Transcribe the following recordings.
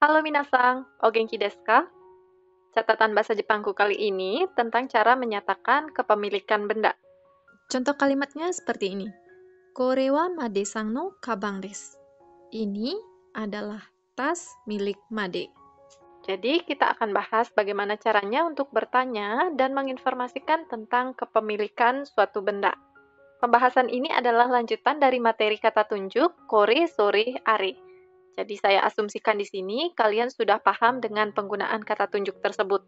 Halo minasang, o genki desu ka? Catatan bahasa Jepangku kali ini tentang cara menyatakan kepemilikan benda. Contoh kalimatnya seperti ini. Kore wa Made-san no kabang desu. Ini adalah tas milik Made. Jadi kita akan bahas bagaimana caranya untuk bertanya dan menginformasikan tentang kepemilikan suatu benda. Pembahasan ini adalah lanjutan dari materi kata tunjuk kore, sore, are. Jadi saya asumsikan di sini kalian sudah paham dengan penggunaan kata tunjuk tersebut.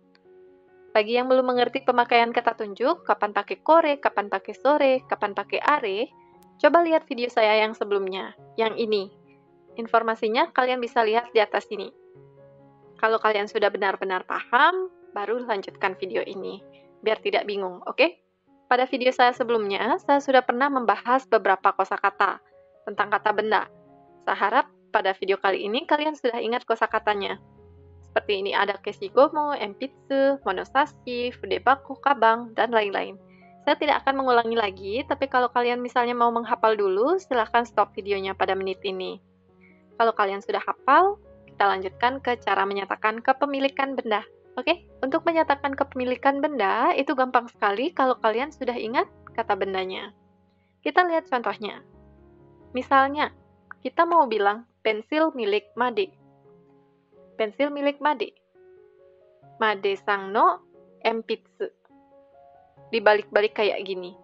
Bagi yang belum mengerti pemakaian kata tunjuk, kapan pakai kore, kapan pakai sore, kapan pakai are, coba lihat video saya yang sebelumnya, yang ini. Informasinya kalian bisa lihat di atas ini. Kalau kalian sudah benar-benar paham, baru lanjutkan video ini, biar tidak bingung, oke? Pada video saya sebelumnya, saya sudah pernah membahas beberapa kosakata tentang kata benda. Saya harap pada video kali ini kalian sudah ingat kosakatanya. Seperti ini ada keshigomo, enpitsu, monosashi, fudebaku, kabang, dan lain-lain. Saya tidak akan mengulangi lagi, tapi kalau kalian misalnya mau menghafal dulu, silahkan stop videonya pada menit ini. Kalau kalian sudah hafal, kita lanjutkan ke cara menyatakan kepemilikan benda. Oke, untuk menyatakan kepemilikan benda, itu gampang sekali kalau kalian sudah ingat kata bendanya. Kita lihat contohnya. Misalnya, kita mau bilang pensil milik Made. Pensil milik Made. Made-san no enpitsu. Dibalik-balik kayak gini.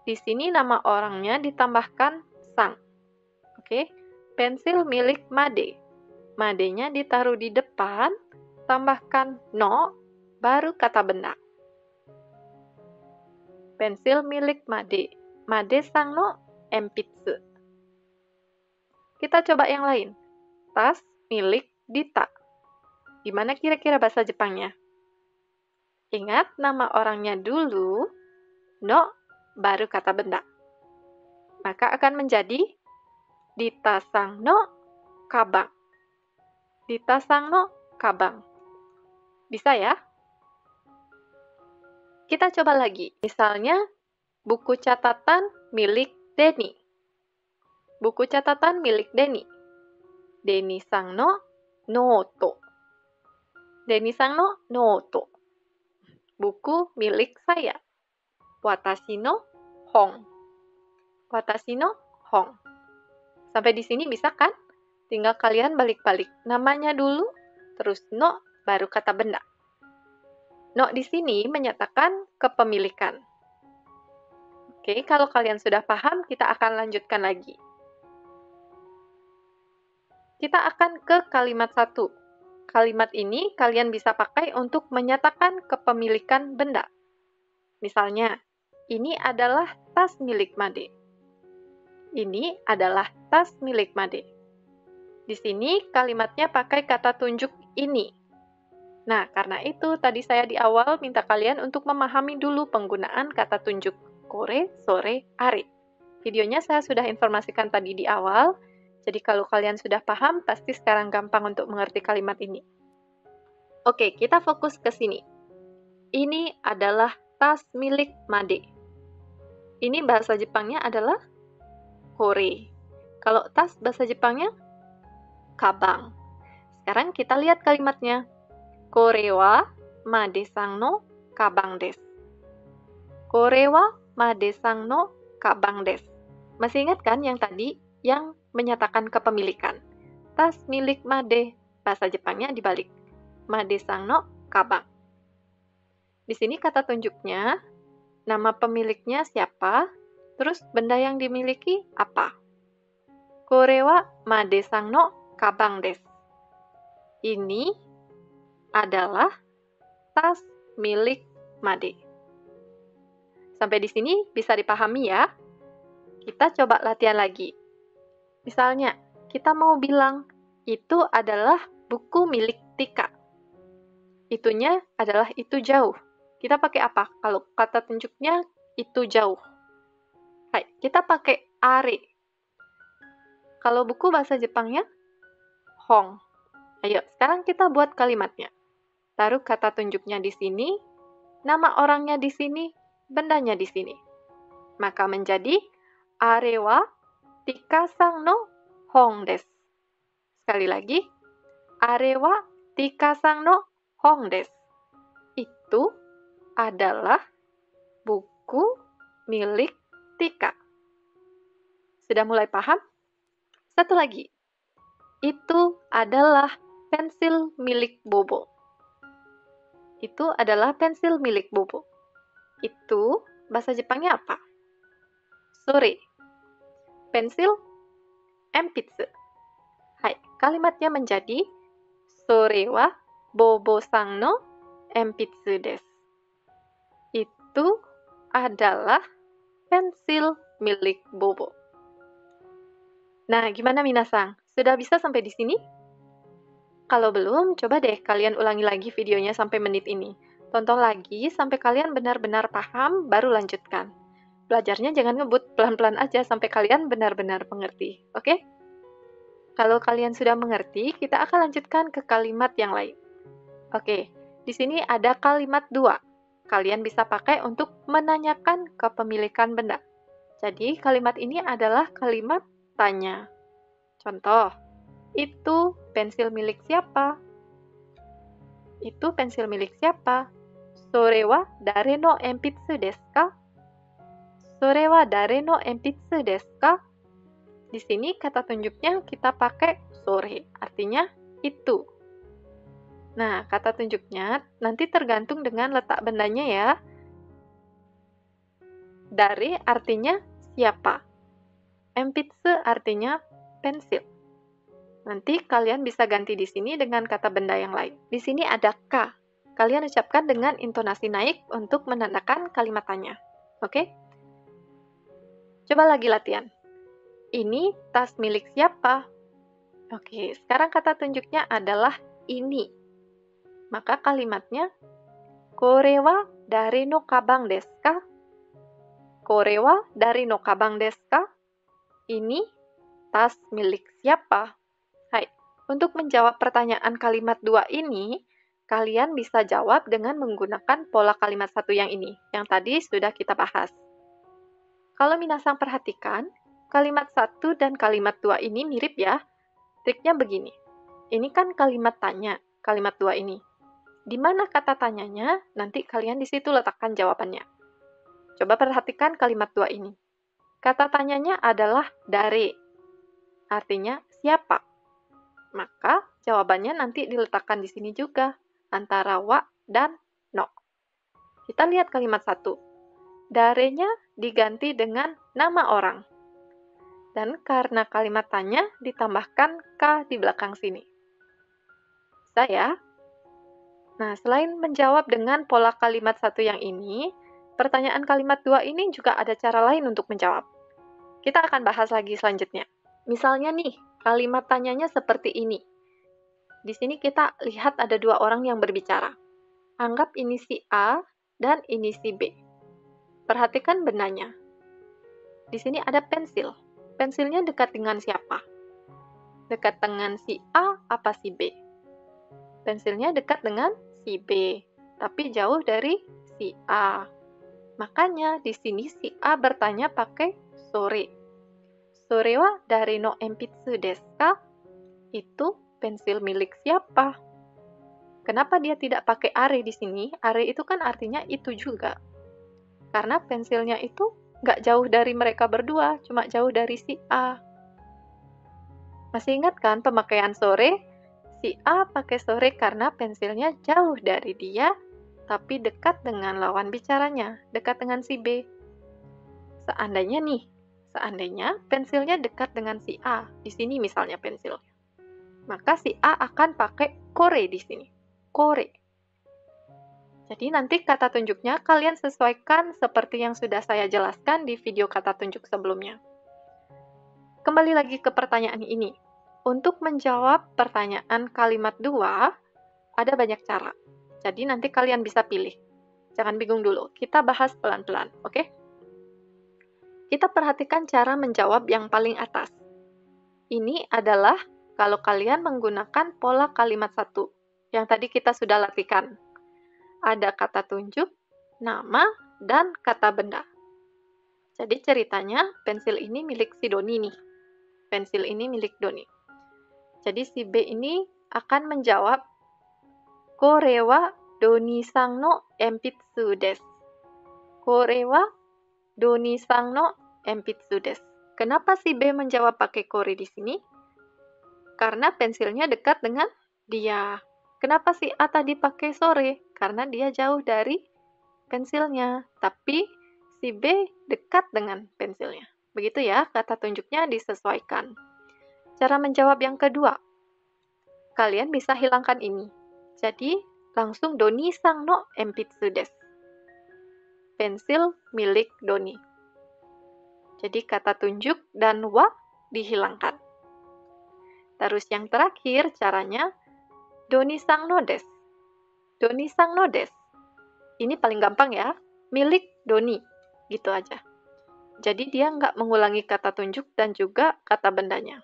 Di sini nama orangnya ditambahkan sang. Oke, pensil milik Made. Made-nya ditaruh di depan, tambahkan no, baru kata benda. Pensil milik Made. Made-san no enpitsu. Kita coba yang lain. Tas milik Dita. Gimana kira-kira bahasa Jepangnya? Ingat nama orangnya dulu, no, baru kata benda. Maka akan menjadi Dita-san no kabang. Dita-san no kabang. Bisa ya? Kita coba lagi. Misalnya, buku catatan milik Denny. Buku catatan milik Denny. Denny-san no noto. Denny-san no noto. Buku milik saya. Watashi no hon. Watashi no hon. Sampai di sini bisa kan? Tinggal kalian balik-balik namanya dulu, terus no, baru kata benda. No di sini menyatakan kepemilikan. Oke, kalau kalian sudah paham, kita akan lanjutkan lagi. Kita akan ke kalimat 1. Kalimat ini kalian bisa pakai untuk menyatakan kepemilikan benda. Misalnya, ini adalah tas milik Made. Ini adalah tas milik Made. Di sini kalimatnya pakai kata tunjuk ini. Nah, karena itu tadi saya di awal minta kalian untuk memahami dulu penggunaan kata tunjuk kore, sore, are. Videonya saya sudah informasikan tadi di awal, jadi kalau kalian sudah paham, pasti sekarang gampang untuk mengerti kalimat ini. Oke, kita fokus ke sini. Ini adalah tas milik Made. Ini bahasa Jepangnya adalah kore. Kalau tas bahasa Jepangnya kabang. Sekarang kita lihat kalimatnya. Kore wa Made-san no kabang desu. Kore wa Made-san no kabang desu. Masih ingat kan yang tadi yang menyatakan kepemilikan? Tas milik Made, bahasa Jepangnya dibalik. Made-san no kabang. Di sini kata tunjuknya, nama pemiliknya siapa, terus benda yang dimiliki apa. Kore wa Made-san no kabang desu. Ini adalah tas milik Made. Sampai di sini bisa dipahami ya? Kita coba latihan lagi. Misalnya, kita mau bilang, itu adalah buku milik Tika. Itunya adalah itu jauh. Kita pakai apa? Kalau kata tunjuknya itu jauh. Hai, kita pakai are. Kalau buku bahasa Jepangnya, hong. Ayo, sekarang kita buat kalimatnya. Taruh kata tunjuknya di sini, nama orangnya di sini, bendanya di sini. Maka menjadi are wa Tika-san no hong desu. Sekali lagi, are wa Tika-san no hong desu. Itu adalah buku milik Tika. Sudah mulai paham? Satu lagi. Itu adalah pensil milik Bobo. Itu adalah pensil milik Bobo. Itu bahasa Jepangnya apa? Sore. Pensil enpitsu. Hai, kalimatnya menjadi sore wa Bobo-san no enpitsu desu. Itu adalah pensil milik Bobo. Nah, gimana minasang? Sudah bisa sampai di sini? Kalau belum, coba deh kalian ulangi lagi videonya sampai menit ini. Tonton lagi sampai kalian benar-benar paham, baru lanjutkan. Belajarnya jangan ngebut, pelan-pelan aja sampai kalian benar-benar mengerti, oke? Kalau kalian sudah mengerti, kita akan lanjutkan ke kalimat yang lain. Oke, di sini ada kalimat 2. Kalian bisa pakai untuk menanyakan kepemilikan benda. Jadi, kalimat ini adalah kalimat tanya. Contoh, itu pensil milik siapa? Itu pensil milik siapa? Sore wa dare no enpitsu desu ka? Sore wa dare no enpitsu desu ka? Di sini kata tunjuknya kita pakai sore, artinya itu. Nah, kata tunjuknya nanti tergantung dengan letak bendanya ya. Dare artinya siapa. Enpitsu artinya pensil. Nanti kalian bisa ganti di sini dengan kata benda yang lain. Di sini ada ka. Kalian ucapkan dengan intonasi naik untuk menandakan kalimat tanya. Oke? Coba lagi latihan. Ini tas milik siapa? Oke, sekarang kata tunjuknya adalah ini. Maka kalimatnya, kore wa dare no kabang desu ka? Kore wa dare no kabang desu ka? Ini tas milik siapa? Hai, untuk menjawab pertanyaan kalimat 2 ini, kalian bisa jawab dengan menggunakan pola kalimat 1 yang ini, yang tadi sudah kita bahas. Kalau minasang perhatikan, kalimat 1 dan kalimat 2 ini mirip ya. Triknya begini. Ini kan kalimat tanya, kalimat 2 ini. Di mana kata tanyanya, nanti kalian di situ letakkan jawabannya. Coba perhatikan kalimat 2 ini. Kata tanyanya adalah dare. Artinya siapa? Maka jawabannya nanti diletakkan di sini juga, antara wa dan no. Kita lihat kalimat 1. Dare-nya diganti dengan nama orang. Dan karena kalimat tanya ditambahkan ka di belakang sini. Bisa ya? Nah, selain menjawab dengan pola kalimat 1 yang ini, pertanyaan kalimat 2 ini juga ada cara lain untuk menjawab. Kita akan bahas lagi selanjutnya. Misalnya nih, kalimat tanyanya seperti ini. Di sini kita lihat ada 2 orang yang berbicara. Anggap ini si A dan ini si B. Perhatikan bendanya. Di sini ada pensil. Pensilnya dekat dengan siapa? Dekat dengan si A apa si B? Pensilnya dekat dengan si B, tapi jauh dari si A. Makanya di sini si A bertanya pakai sore. Sore wa dare no enpitsu desu ka? Itu pensil milik siapa? Kenapa dia tidak pakai are di sini? Are itu kan artinya itu juga. Karena pensilnya itu nggak jauh dari mereka berdua, cuma jauh dari si A. Masih ingat kan pemakaian sore? Si A pakai sore karena pensilnya jauh dari dia, tapi dekat dengan lawan bicaranya, dekat dengan si B. Seandainya pensilnya dekat dengan si A, di sini misalnya pensilnya, maka si A akan pakai kore di sini, kore. Jadi nanti kata tunjuknya kalian sesuaikan seperti yang sudah saya jelaskan di video kata tunjuk sebelumnya. Kembali lagi ke pertanyaan ini. Untuk menjawab pertanyaan kalimat 2, ada banyak cara. Jadi nanti kalian bisa pilih. Jangan bingung dulu, kita bahas pelan-pelan, oke? Kita perhatikan cara menjawab yang paling atas. Ini adalah kalau kalian menggunakan pola kalimat 1, yang tadi kita sudah latihkan. Ada kata tunjuk, nama, dan kata benda. Jadi ceritanya, pensil ini milik si Doni nih. Pensil ini milik Doni. Jadi si B ini akan menjawab Kore wa Doni-san no enpitsu desu. Kore wa Doni-san no enpitsu desu. Kenapa si B menjawab pakai kore di sini? Karena pensilnya dekat dengan dia. Kenapa si A tadi pakai sore? Karena dia jauh dari pensilnya. Tapi si B dekat dengan pensilnya. Begitu ya, kata tunjuknya disesuaikan. Cara menjawab yang kedua. Kalian bisa hilangkan ini. Jadi, langsung Doni-san no enpitsu desu. Pensil milik Doni. Jadi, kata tunjuk dan wa dihilangkan. Terus yang terakhir, caranya Doni-san no desu. Doni-san no desu. Ini paling gampang ya. Milik Doni. Gitu aja. Jadi, dia nggak mengulangi kata tunjuk dan juga kata bendanya.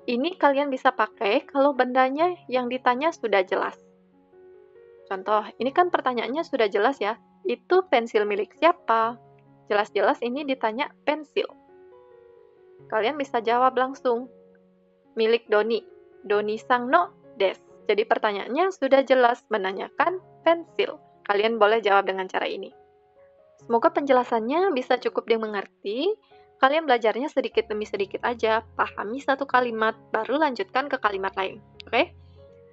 Ini kalian bisa pakai kalau bendanya yang ditanya sudah jelas. Contoh, ini kan pertanyaannya sudah jelas ya. Itu pensil milik siapa? Jelas-jelas ini ditanya pensil. Kalian bisa jawab langsung. Milik Doni. Doni-san no desu. Jadi pertanyaannya sudah jelas menanyakan pensil. Kalian boleh jawab dengan cara ini. Semoga penjelasannya bisa cukup dimengerti. Kalian belajarnya sedikit demi sedikit aja. Pahami satu kalimat, baru lanjutkan ke kalimat lain. Oke?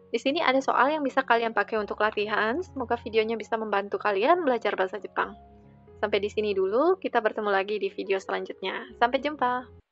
Di sini ada soal yang bisa kalian pakai untuk latihan. Semoga videonya bisa membantu kalian belajar bahasa Jepang. Sampai di sini dulu, kita bertemu lagi di video selanjutnya. Sampai jumpa!